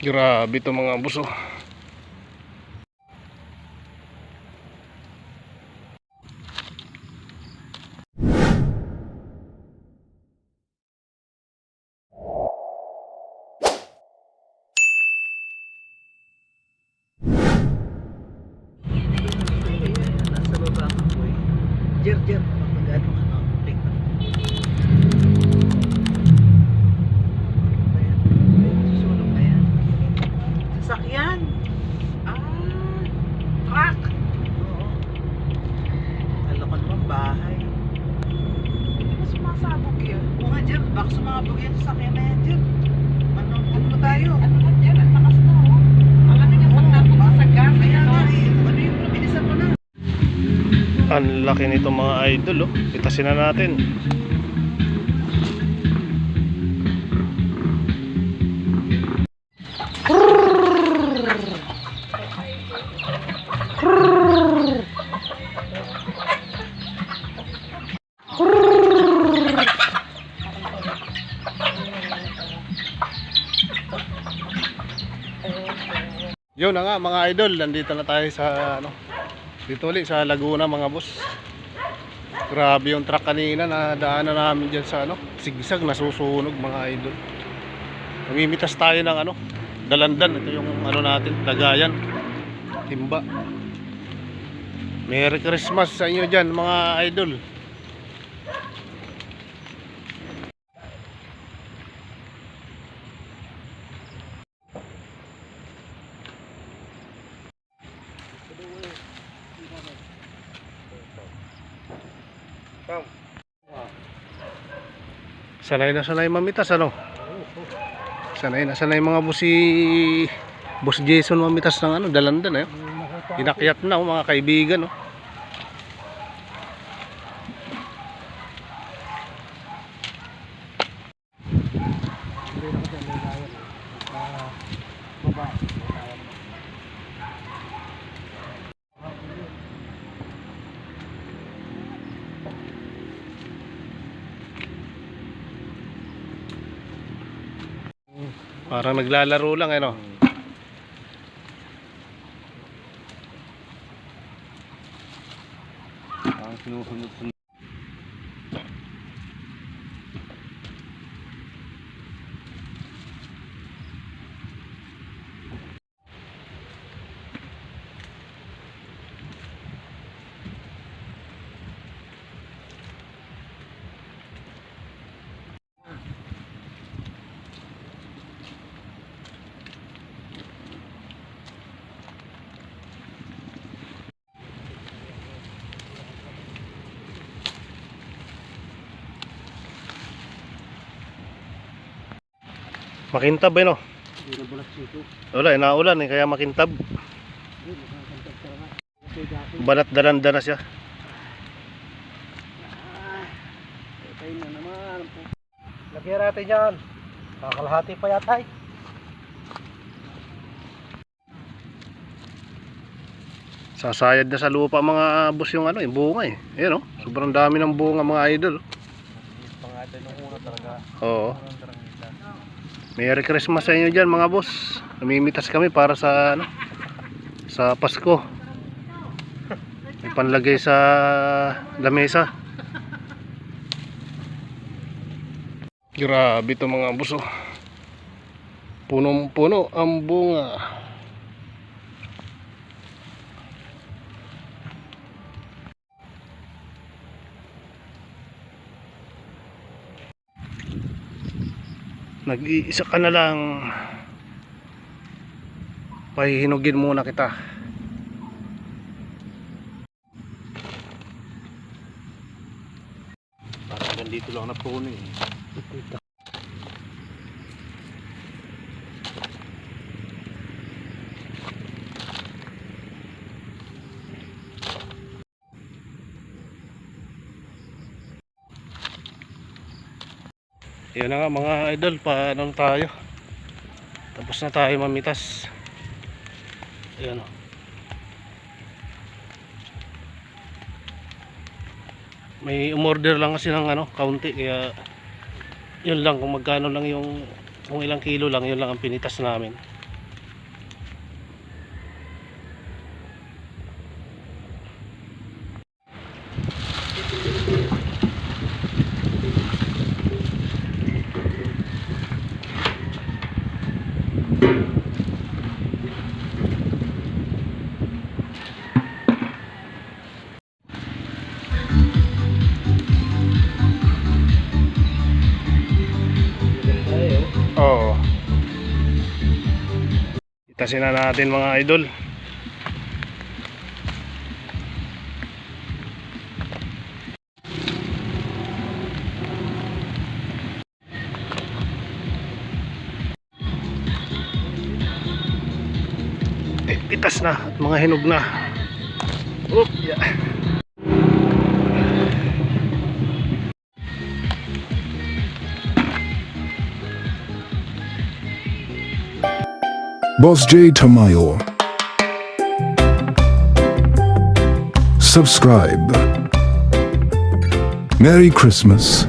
Grabe to mga buso. Nasa baba ang boy. Jer, mag-ano ka na. Click na. Ayan. Susunog na yan. Sasakyan. Truck. Oo. Alakan mo ang bahay. Hindi ba sumasabog yun? Oo nga, Jer. Baka sumabog yan sa sasakyan na yan, Jer. Ano tayo? Ano ba dyan? Ang lakas na oh. Alam niyo pag napunta sa gas. Kaya Ano? nga eh. Ano yung bilisan mo na? Ang laki nito mga idol oh. Pitasin na natin. Yun na nga mga idol, nandito na tayo sa dito ulit sa Laguna mga boss. Grabe yung truck kanina na daanan namin dyan sa sigsag, nasusunog mga idol. Namimitas tayo ng dalandan. Ito yung natin, lagayan, timba. Merry Christmas sa inyo dyan mga idol. Sanay na sanay mamitas sanay na sanay mga boss Jason mamitas ng dalandan inakyat na mga kaibigan parang naglalaro lang parang sinusunod. Makintab wala, naulan kaya makintab. Banat dalanda na siya. Patay na naman. Lagyan natin yan. Kakalahati pa yata eh. Sasayad na sa lupa mga boss yung yung bunga Ayan sobrang dami ng bunga mga idol. Pangatay ng una talaga. Oo. Merry Christmas sa inyo dyan mga boss. Namimitas kami para sa sa Pasko. May panlagay sa lamesa. Grabe to mga boss Punong-puno ang bunga. Nag-iisa ka na lang, pahihinugin muna kita. Parang ganito lang na puno Yan na nga mga idol, paano tayo? Tapos na tayo mamitas. Ayan may umorder lang kasi ng kaunti, kaya yun lang, kung magkano lang yung, kung ilang kilo lang, yun lang ang pinitas namin. Oo. Itasin na natin mga idol. Pitas na at mga hinog na. Oh, yeah. Boss J Tamayo. Subscribe. Merry Christmas.